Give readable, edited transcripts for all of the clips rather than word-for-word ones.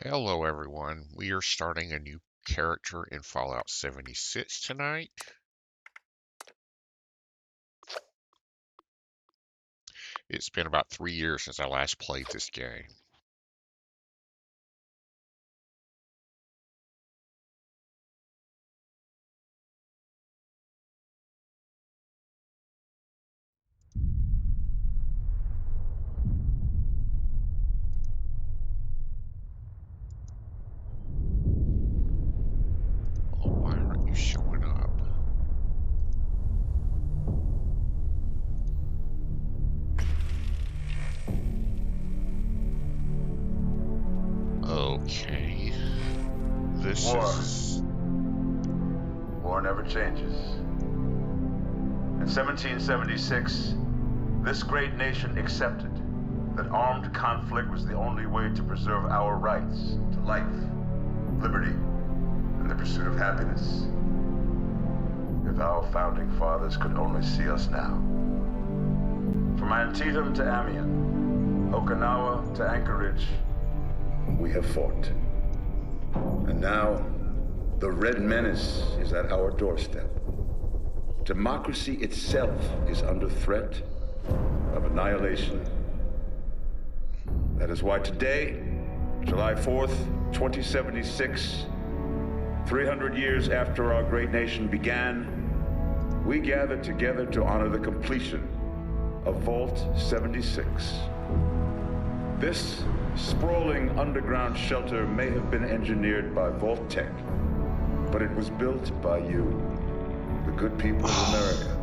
Hello everyone, we are starting a new character in Fallout 76 tonight. It's been about 3 years since I last played this game. Oh, why aren't you showing up? Okay, this War. is... War never changes. In 1776, this great nation accepted that armed conflict was the only way to preserve our rights to life, liberty, and the pursuit of happiness. If our founding fathers could only see us now. From Antietam to Amiens, Okinawa to Anchorage, we have fought. And now, the Red Menace is at our doorstep. Democracy itself is under threat of annihilation. That is why today, July 4th, 2076, 300 years after our great nation began, we gather together to honor the completion of Vault 76. This sprawling underground shelter may have been engineered by Vault Tech, but it was built by you, the good people of America,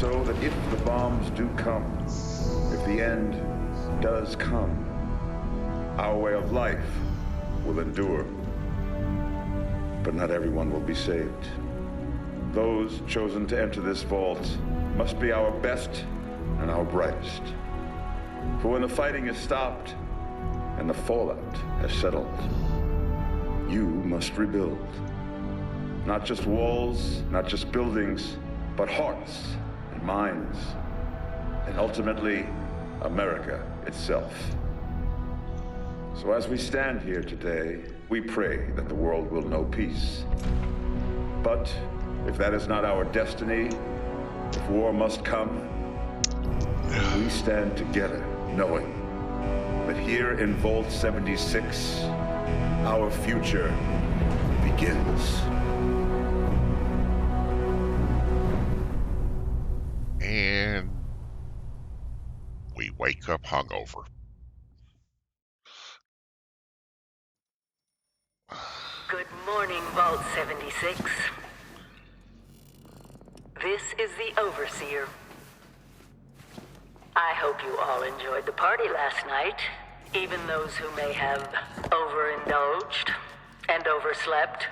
so that if the bombs do come, if the end does come, our way of life will endure. But not everyone will be saved. Those chosen to enter this vault must be our best and our brightest. For when the fighting is stopped and the fallout has settled, you must rebuild. Not just walls, not just buildings, but hearts and minds, and ultimately, America itself. So as we stand here today, we pray that the world will know peace. But if that is not our destiny, if war must come, we stand together, knowing that here in Vault 76, our future begins. And we wake up hungover. Good morning, Vault 76. This is the Overseer. I hope you all enjoyed the party last night, even those who may have overindulged and overslept.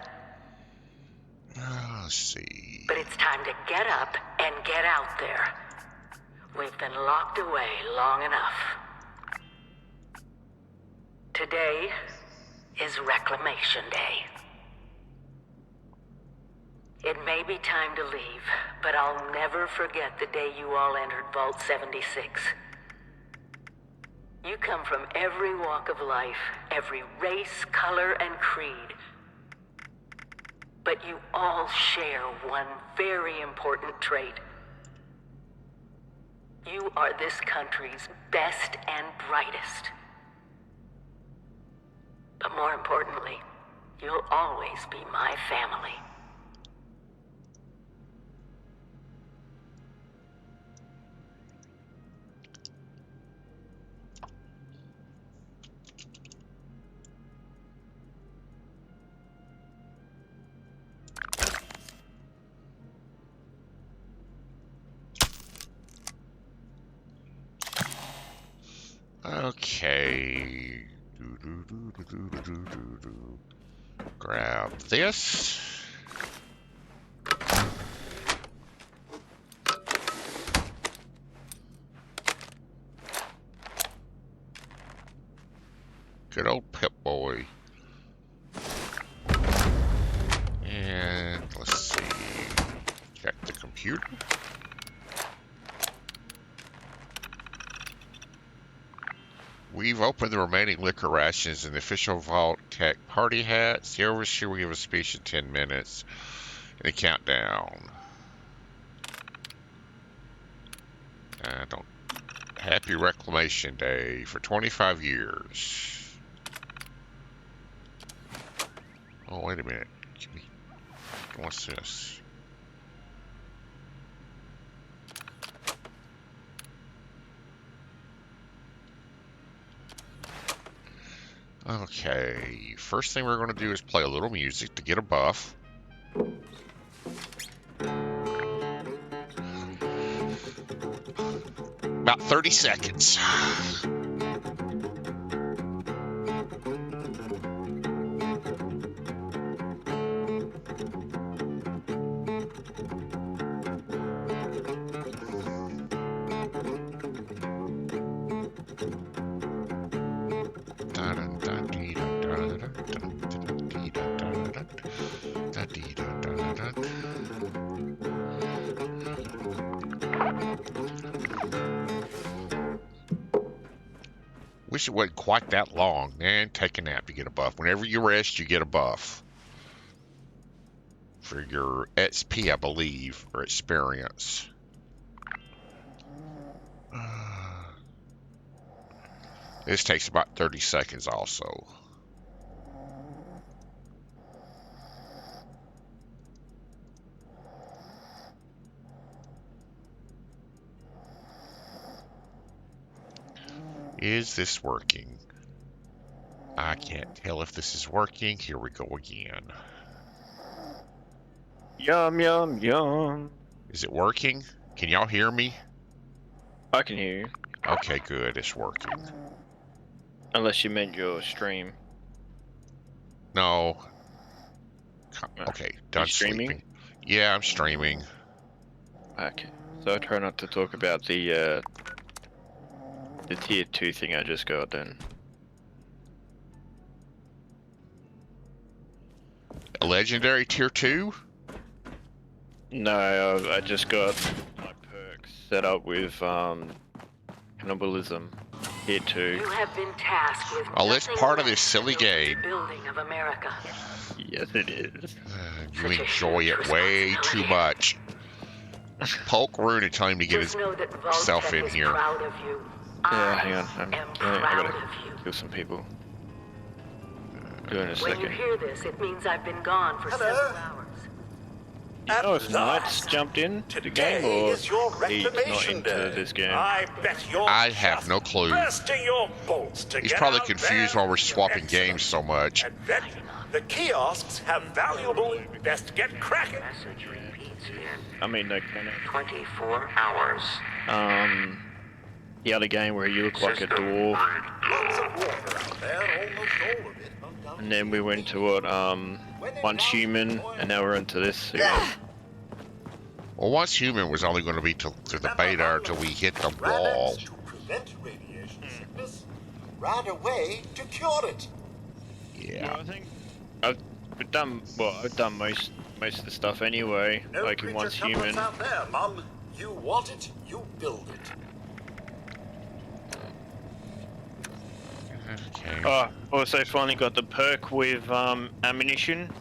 Let's see... But it's time to get up and get out there. We've been locked away long enough. Today is Reclamation Day. It may be time to leave, but I'll never forget the day you all entered Vault 76. You come from every walk of life, every race, color, and creed. But you all share one very important trait. You are this country's best and brightest. But more importantly, you'll always be my family. Okay... Grab this. Good old Pip-Boy. And let's see. Check the computer. We've opened the remaining liquor rations in the official Vault Tech party hats. The overseer will give a speech in 10 minutes. And a countdown. Don't. Happy Reclamation Day for 25 years. Oh, wait a minute. What's this? Okay, first thing we're going to do is play a little music to get a buff. About 30 seconds. Wish it wasn't quite that long. And take a nap to get a buff. Whenever you rest, you get a buff. For your XP, I believe, or experience. This takes about 30 seconds also. Is this working? I can't tell if this is working. Here we go again. Yum, yum, yum. Is it working? Can y'all hear me? I can hear you. Okay, good. It's working. Unless you meant your stream. No. Okay, done streaming? sleeping. Yeah, I'm streaming. Okay. So I try not to talk about the tier 2 thing I just got then. A legendary tier 2? No, I just got my perks set up with cannibalism tier 2. You have been tasked with Oh, it's nothing part of this less silly than the game. Building of America. Yes, it is. You enjoy it way too much. Poke Rune and tell him to get Just know that himself Vault-Tec in is here. proud of you. Yeah, I hang on. am I proud gotta of you. kill some people. Do it in a When you second. hear this, it means I've been gone for several hours. You know if Knight's jumped in to the game or is your he's not reclamation into day. this game? I bet you're I have just no clue. bursting your bolts to He's get probably out confused there while we're with your swapping excellence. games so much. And then the kiosks have valuable. Best get cracking. Message repeats in I mean, no, kind 24 hours. the other game where you look like a dwarf, Lots of water out there, almost all of it. and then we went to what, Once Human, and now we're into this again. Well, Once Human was only going to be through the beta until we hit the wall. To prevent radiation sickness, ran away to cure it. Yeah. Well, I think I've done most of the stuff anyway, No like in creature Once comforts Human. out there, Mum. You want it, you build it. Okay. Oh, also finally got the perk with ammunition.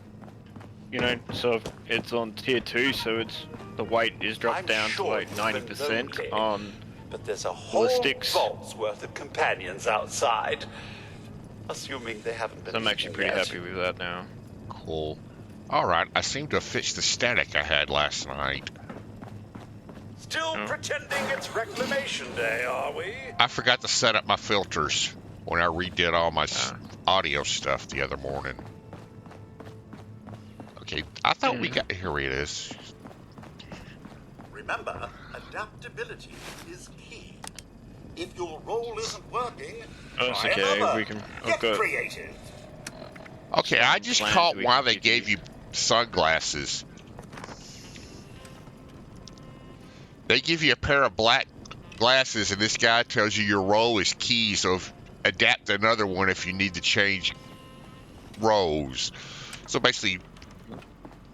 You know, so it's on tier 2, so it's the weight is dropped I'm down to sure like it's been 90% lonely, on. But there's a whole ballistics. vault's worth of companions outside. Assuming they haven't been. So I'm actually pretty eaten yet. happy with that now. Cool. Alright, I seem to have fixed the static I had last night. Still pretending it's Reclamation Day, are we? I forgot to set up my filters when I redid all my audio stuff the other morning. Okay, I thought we got... Here it is. Remember, adaptability is key. If your role isn't working, Oh, it's try okay, another. we can. Get I've got. creative. Okay, I just Plans caught we why can they get gave these. you sunglasses. They give you a pair of black glasses, and this guy tells you your role is key, so adapt another one if you need to change roles. So basically,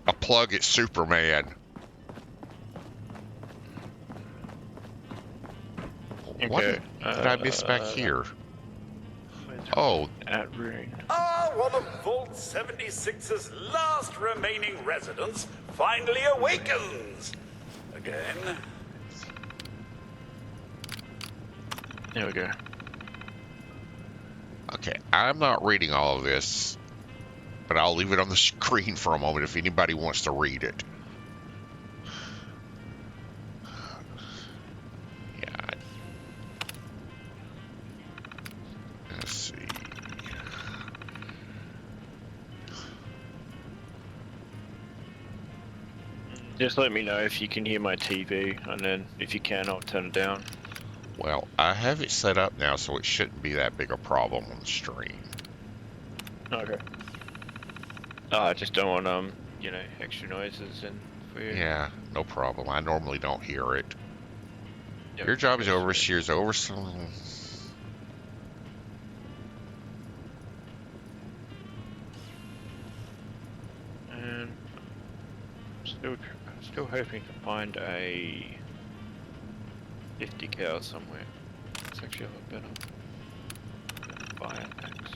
a plug at Superman. What Okay. did I miss back here? Oh, At Rune. Ah, one of Vault 76's last remaining residents finally awakens. Again. There we go. okay. I'm not reading all of this, but I'll leave it on the screen for a moment if anybody wants to read it. Yeah. Let's see. Just let me know if you can hear my TV, and then if you can, I'll turn it down. Well, I have it set up now, so it shouldn't be that big a problem on the stream. Okay. Oh, I just don't want you know, extra noises and for you. Yeah, no problem. I normally don't hear it. Yep, Your job is that's overseer's over some. And still hoping to find a 50 cal somewhere. It's actually a lot better. Buy an axe.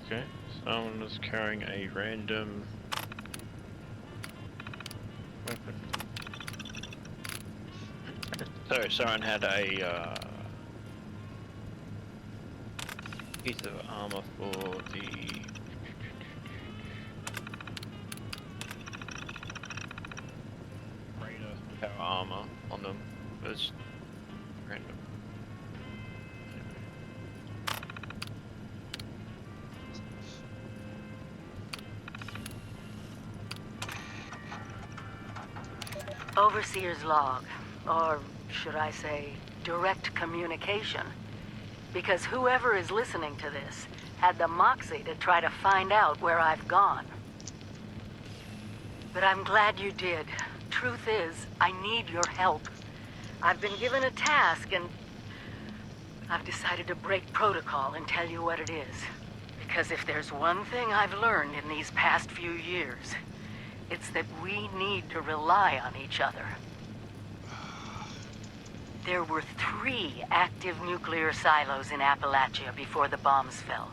Okay, someone is carrying a random weapon. So someone had a piece of armor for the Raider power armor on them. It's random. Overseer's log, or should I say, direct communication. Because whoever is listening to this had the moxie to try to find out where I've gone. But I'm glad you did. Truth is, I need your help. I've been given a task and I've decided to break protocol and tell you what it is. Because if there's one thing I've learned in these past few years, it's that we need to rely on each other. There were 3 active nuclear silos in Appalachia before the bombs fell.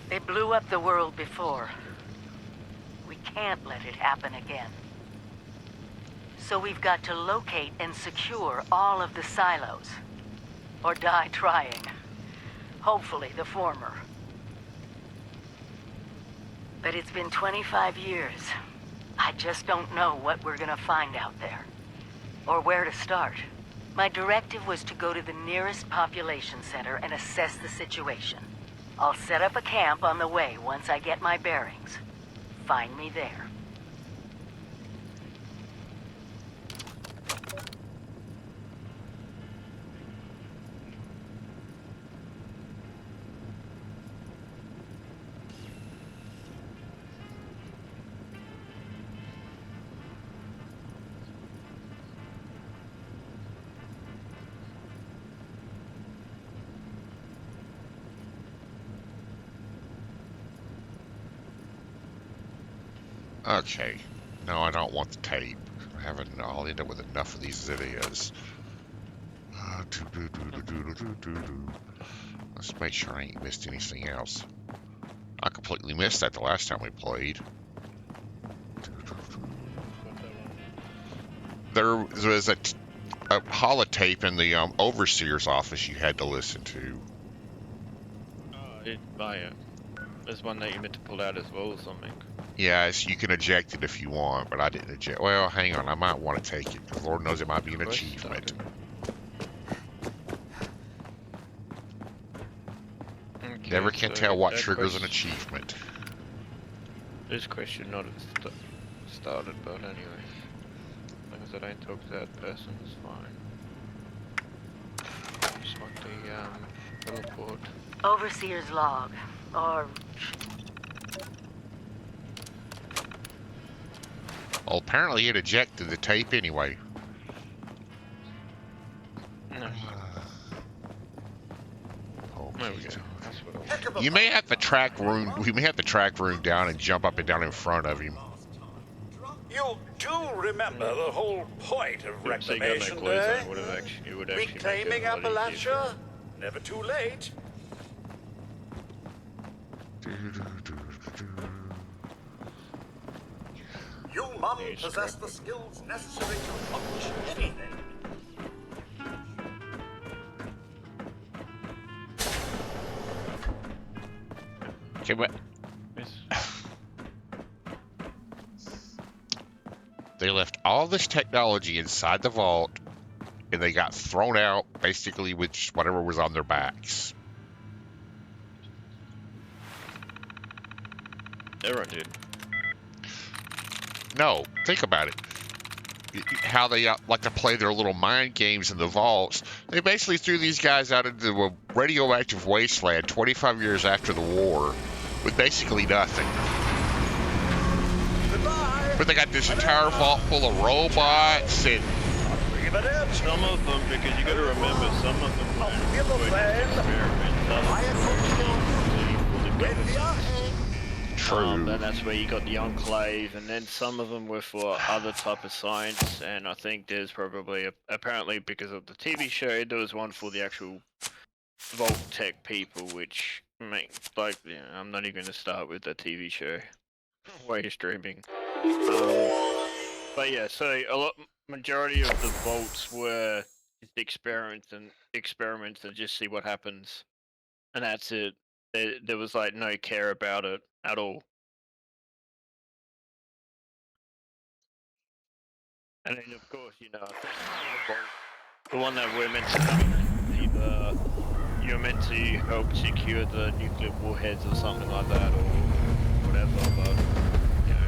They blew up the world before. We can't let it happen again. So we've got to locate and secure all of the silos. Or die trying. Hopefully the former. But it's been 25 years. I just don't know what we're gonna find out there. Or where to start. My directive was to go to the nearest population center and assess the situation. I'll set up a camp on the way once I get my bearings. Find me there. Okay. No, I don't want the tape. I'll end up with enough of these as it is. Let's make sure I ain't missed anything else. I completely missed that the last time we played. There was a holotape in the overseer's office you had to listen to. Oh, I didn't buy it. There's one that you meant to pull out as well or something. Yes, you can eject it if you want, but I didn't eject. Well, hang on, I might want to take it, because Lord knows it might be an achievement. Okay, Never can so tell what that triggers an achievement. This question not started, but anyway. As long as I don't talk to that person, it's fine. Just want the teleport. Overseer's log, or... Well, apparently it ejected the tape anyway. No. There we go. That's what I want. Heck of a You may have to track Rune. We may have to track Rune down and jump up and down in front of him. You do remember the whole point of Yeah, so you got no Reclamation clues Day. on it would actually Reclaiming make it a lot easier. Appalachia? Never too late. You, Mum, Yeah, possess scrap the it. skills necessary to accomplish anything. Okay, but Yes. they left all this technology inside the vault, and they got thrown out basically with just whatever was on their backs. Everyone did. No, think about it. How they like to play their little mind games in the vaults. They basically threw these guys out into a radioactive wasteland 25 years after the war with basically nothing. Goodbye. But they got this entire vault full of robots and Arrivederci. Some of them, because you got to remember, some of them were just experiments. true. And that's where you got the Enclave, and then some of them were for other type of science, and I think there's probably, apparently because of the TV show, there was one for the actual Vault Tech people, which, like, yeah, I'm not even going to start with the TV show. Way streaming. But yeah, so majority of the vaults were just experiments and just see what happens, and that's it. There was like no care about it at all. And then of course, you know, I think the one that we're meant to either you're meant to help secure the nuclear warheads or something like that, or whatever. But you know,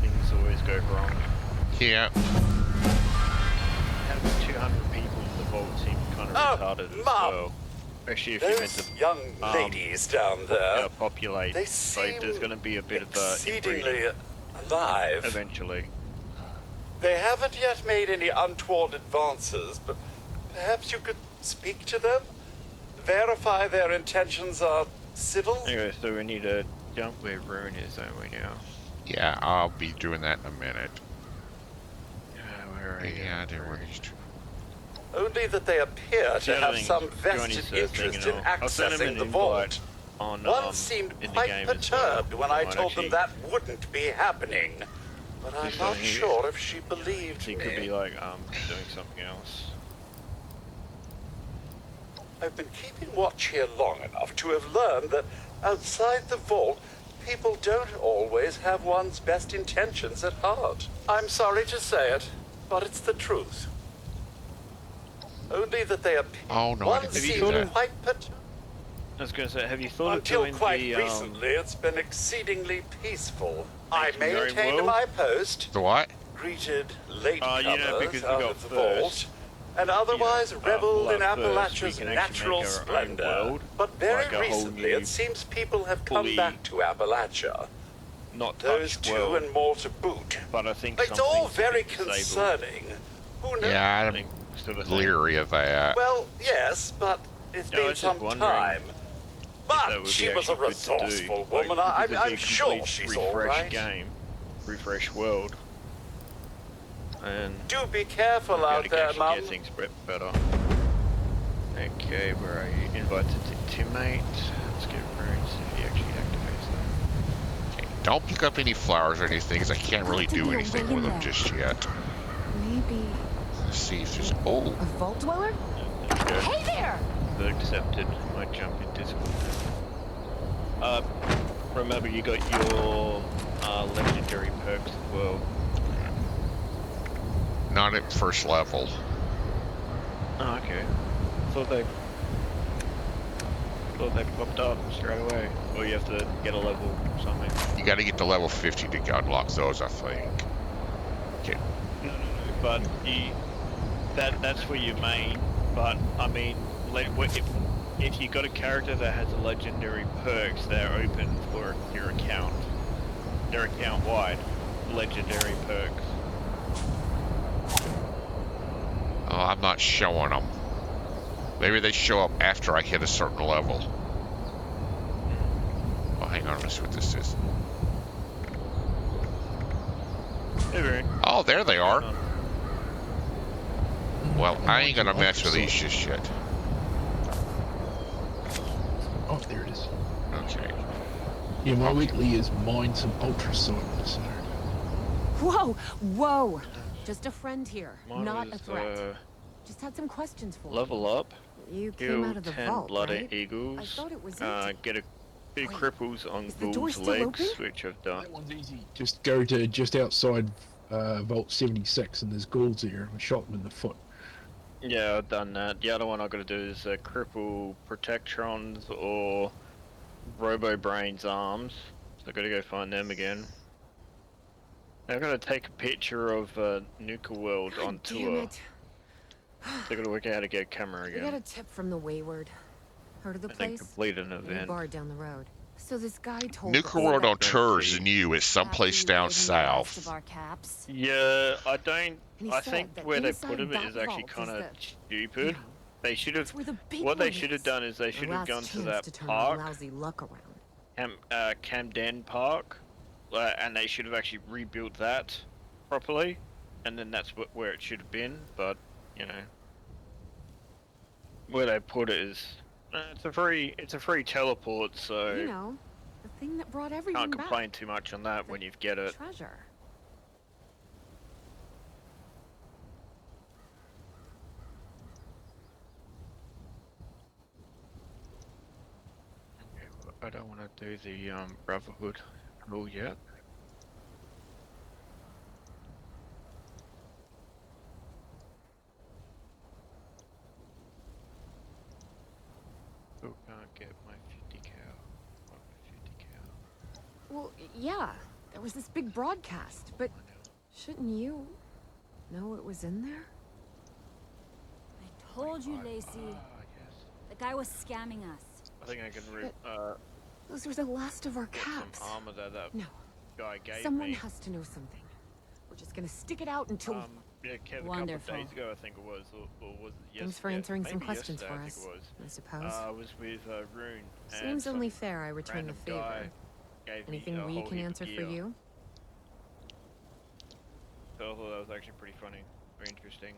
things always go wrong. Yeah. Having 200 people in the vault seems kind of retarded as Mum. well. Especially if you're meant Those to young ladies down there, populate. they So seem there's going to be a bit of exceedingly inbreeding alive. eventually. They haven't yet made any untoward advances, but perhaps you could speak to them? Verify their intentions are civil? Anyway, so we need to jump where Rune is, don't we now? Yeah, I'll be doing that in a minute. Where are you? Yeah, there were these two. Only that they appear to have some Johnny's vested interest in I'll send him accessing an the invite vault. on One seemed in the quite game as well. perturbed when I Might told them actually- that wouldn't be happening. But I'm Just not so he- sure if she believed He me. could be like doing something else. I've been keeping watch here long enough to have learned that outside the vault, people don't always have one's best intentions at heart. I'm sorry to say it, but it's the truth. Only that they appear. Oh, no, I One didn't Have you seemed thought of- quite perturbed. I was going to say, have you thought Until of doing quite the recently, it's been exceedingly peaceful. I Engineering maintained world? my post, The what? greeted latecomers you know, because we out got of the first, vault, and otherwise reveled in first, we Appalachia's can actually natural make our own splendor. world, But very like a whole recently, new, it seems people have come fully back to Appalachia. not Those touched two world, and more to boot. but I think It's all something's very been disabled. concerning. Who knows? Yeah, I I'm think sort of thing. leery of that. Well, yes, but it's No, I been was just some wondering time. that But would she be was a actually good to do. resourceful Like, woman. because it'd be I'm a sure complete she's all refresh right. game, refresh world, and Do be careful be able out to there, actually Mum. get things better. Okay, where are you? Invited to teammate. Let's get Rune, see if he actually activates that. Okay, don't pick up any flowers or anything, because I can't really do anything with them just yet. Maybe Let's see if there's... Oh, a vault dweller? There we go. Hey there! The accepted. Might jump in Discord. Remember you got your legendary perks as well. not at first level. Oh, okay. Thought they popped up straight away. Or you have to get a level or something. You got to get to level 50 to unlock those, I think. Okay. No. But that's for your main. But I mean, if you got a character that has a legendary perks, they're open for your account. They're account wide legendary perks. Oh, I'm not showing them. Maybe they show up after I hit a certain level. Oh, hang on, let's see what this is. Hey, Barry. Oh, there they are. Hang on. Well, I ain't gonna Mine's an mess with these ultrasonic. just yet. Oh, there it is. Okay. Yeah, my weekly is mine some ultrasonic this Saturday. Whoa! Whoa! Just a friend here, Mine not a was threat. Just had some questions for level up, you. You came kill out of the 10 vault, bloody right? eagles, I thought it was empty. get a few Wait, cripples on is the door Ghoul's still legs, open? which I've done. That one's easy. Just go to just outside Vault 76 and there's ghouls here. I shot them in the foot. Yeah, I've done that. The other one I've got to do is cripple Protectrons or Robo Brain's arms. So I've got to go find them again. I've got to take a picture of Nuka World God on damn tour. it. So I've got to work out how to get a camera We got again. a tip from the Wayward. Heard of the And then place? complete an New event. bar down the road. So this guy told Nuka us World that on tour is new. It's someplace down south. Yeah, I don't. And he I said think that where they inside put him that is actually vault kind is of the, stupid. know, They should have. it's where the big What they one should have is. done is they Our should have last gone to chance that to turn park, our lousy luck around. Camden Park, and they should have actually rebuilt that properly, and then that's where it should have been. But you know, where they put it is it's a free teleport, so You know, the thing that brought everyone can't back. complain too much on that when you get it. Treasure. I don't want to do the Brotherhood rule yet. Still can't get my 50 cal. What, my 50 cal? Well, yeah, there was this big broadcast, but shouldn't you know it was in there? I told you, Lacey. Yes. The guy was scamming us. I think I can Those were the last of our get caps. some armor that No, guy gave someone me. has to know something. We're just gonna stick it out until Yeah, Kev, Wonderful. a couple of days ago, I think it was, or was it yesterday? Thanks for answering some Maybe questions yesterday, for I us, think it was. I suppose. I was with Rune. and Seems only some fair I return the random favor. guy gave me Anything a we whole can heap of answer for gear. you? So I thought that was actually pretty funny, very interesting.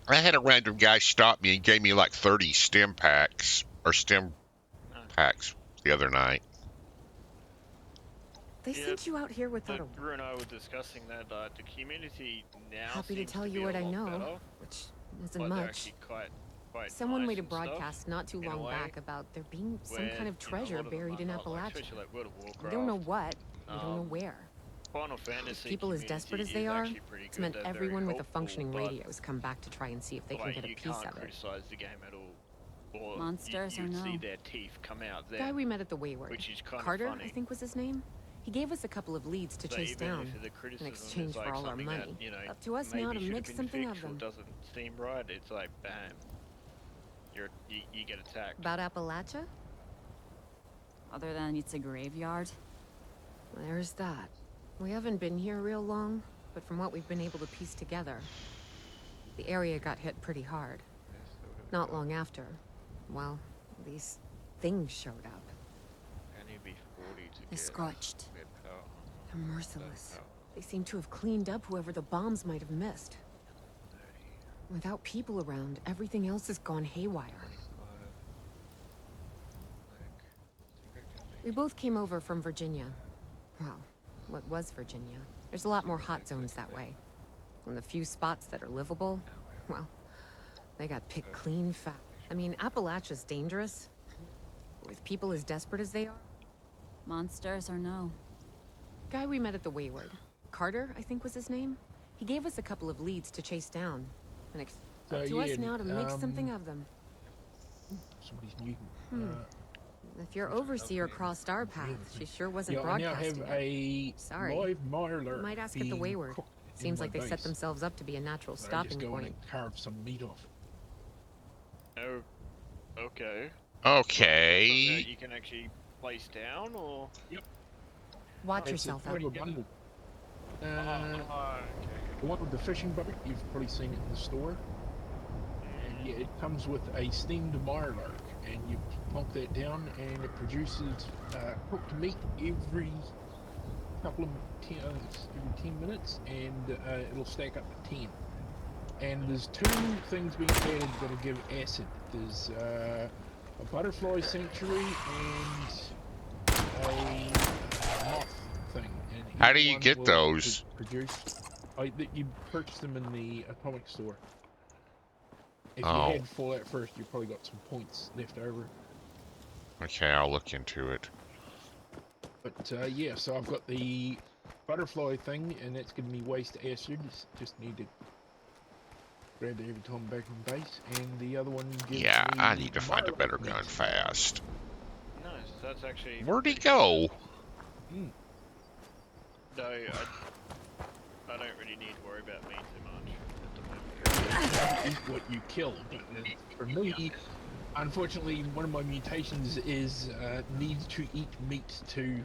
I had a random guy stop me and gave me like 30 stem packs the other night. They Yeah, sent you out here without a... Drew and I were discussing that the community now Happy to seems tell be you a what I lot know, better. which isn't Like, they're much. actually quite Someone nice made a and stuff, broadcast not too in a long way, back about there being some where, kind of you know, a treasure lot of them buried in are like, Appalachia. especially like World of We Warcraft. don't know what, we don't know Um, where. Final Fantasy People as desperate as community they is are, actually pretty it's good. meant They're very everyone with a helpful, functioning but, radio has come back to try and see if they can like, get a you piece can't of it. criticize the game at all. Or Monsters you or see no? their teeth come out The there. guy we met at the Wayward, which is kind of Carter, funny. I think was his name. He gave us a couple of leads to So chase even down. if the criticism in exchange is like for all our something money. that, you know, Up to us maybe now to should have make been something fixed of or them. doesn't seem right, it's like bam, you get attacked. About Appalachia? Other than it's a graveyard. There's that. We haven't been here real long, but from what we've been able to piece together, the area got hit pretty hard. Not long after, well, these things showed up. I need to be 40 to They're get scorched. mid power. They're merciless. They seem to have cleaned up whoever the bombs might have missed. Without people around, everything else has gone haywire. We both came over from Virginia. Well, what was Virginia? There's a lot more hot zones that way. And the few spots that are livable, well, they got picked clean fast. I mean, Appalachia's dangerous. With people as desperate as they are. Monsters or no? Guy we met at the Wayward. Carter, I think was his name. He gave us a couple of leads to chase down. And up to us now to make something of them. Somebody's mutant. If your overseer crossed our path, she sure wasn't Yeah, I now broadcasting have it. a Sorry. live Mirelurk. You might ask at the being Wayward. cooked in Seems my like they set base. themselves up to be a natural So I stopping just go in point. and carve some meat off. Oh, okay. Okay. That you can actually place down, or? Watch It's a yourself kind out. of a bundle. Okay. The one with the fishing boat, you've probably seen it in the store. And yeah, it comes with a steamed Mirelurk, and you plunk that down, and it produces cooked meat every couple of I think it's every 10 minutes, and it'll stack up to 10. And there's 2 things being added that'll give acid. There's a butterfly sanctuary and a moth thing. And How do either you one get will those? produce. You purchase them in the atomic store. If you Oh, had Fallout first, you probably got some points left over. okay, I'll look into it. But yeah, so I've got the butterfly thing, and that's giving me waste acid. Just need to grab it every time I'm back on base. And the other one gives Yeah, I me need to find a Milo better gun meat. fast. Nice. That's actually. Where'd he pretty go? Mm. No, I don't really need to worry about me too much at the moment. Eat what you kill. But for me, unfortunately, one of my mutations is need to eat meat too.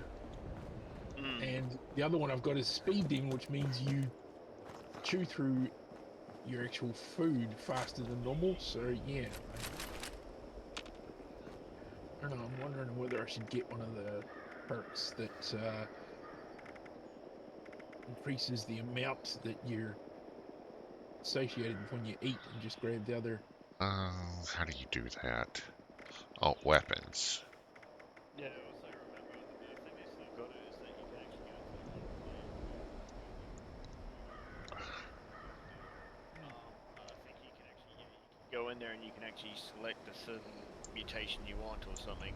And the other one I've got is speeding, which means you chew through your actual food faster than normal. So yeah, I don't know. I'm wondering whether I should get one of the perks that increases the amount that you're satiated when you eat, and just grab the other. How do you do that? Oh, weapons. Yeah, also remember, I think they still got it, is that you can actually go into the modifier and I think you can actually, yeah, you can go in there and you can actually select a certain mutation you want or something,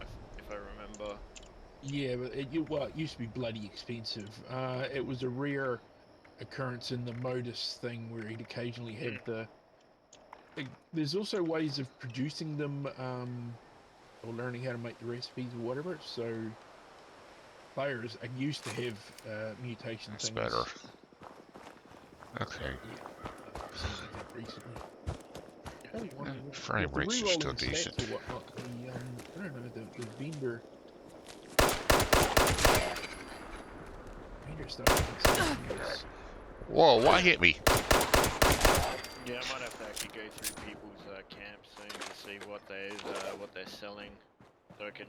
if I remember. Yeah, but it used to be bloody expensive. It was a rare occurrence in the modus thing where he'd occasionally have there's also ways of producing them, or learning how to make the recipes or whatever. So players are used to have mutation That's things. better. Okay. Yeah, I've seen I think recently. Only one Frame with the rates are still re-rolling stats decent. or whatnot. The I don't know, the vendor stuff. Whoa, why hit me? Yeah, I might have to actually go through people's camps soon to see what they're selling, so I can,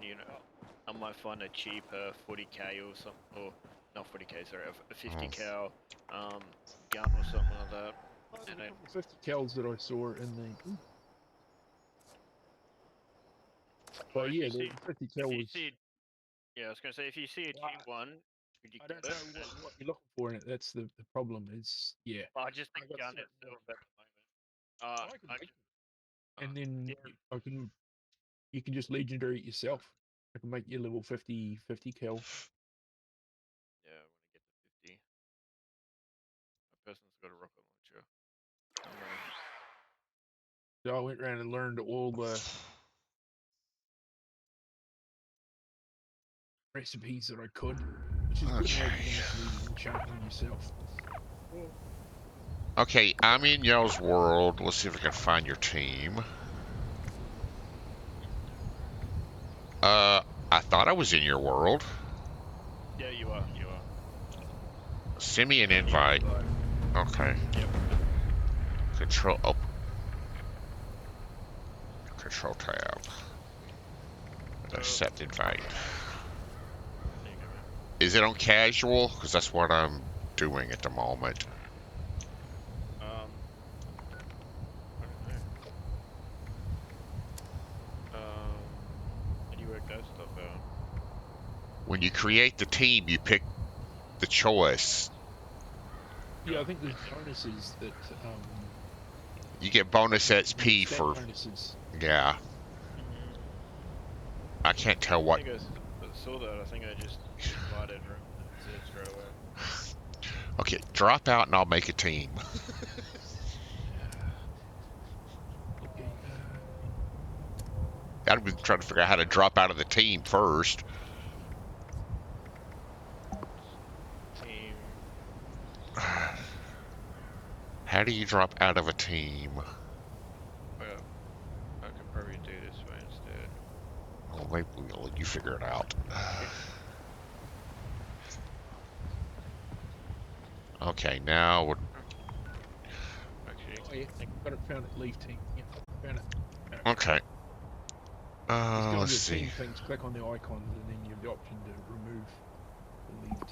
I might find a cheaper 40k or something, or not 40k, sorry, a 50 cal gun or something like that. And a couple of 50 cals that I saw in the. Well, But if yeah, you the see, 50 cal was. yeah, I was gonna say if you see a cheap one, could you I get don't it? know what you're looking for in it. That's the problem. Is yeah. I just I think got gun something more. itself at the moment. I can I make just, them, and then yeah, you can just legendary it yourself. I can make you level 50 cal. yeah, when I get to 50, my person's got a rocket launcher. I'm ready. So I went around and learned all the recipes that I could, which is good way to Okay. finish the enchanting yourself. Okay, I'm in y'all's world. Let's see if I can find your team. I thought I was in your world. Yeah, you are. Send me an invite. Okay. Yep. Control, oh, control tab. Accept invite. There you go, man. Is it on casual? Because that's what I'm doing at the moment. I don't know. How do you work that stuff out? When you create the team, you pick the choice. Yeah, I think there's bonuses that You get bonus XP stat for, bonuses. yeah. I can't tell I what. think I saw that. I think I just invited her. That's it straight away. Okay, drop out and I'll make a team. Okay. I've been trying to figure out how to drop out of the team first. Team. How do you drop out of a team? Well, I could probably do this way instead. Well, maybe we'll let you figure it out. Okay, now what? Actually, Oh yeah, got it. Found it. Leave team. Yeah, found it. Okay. Just go Let's into see. team things, click on the icons, and then you have the option to remove the leave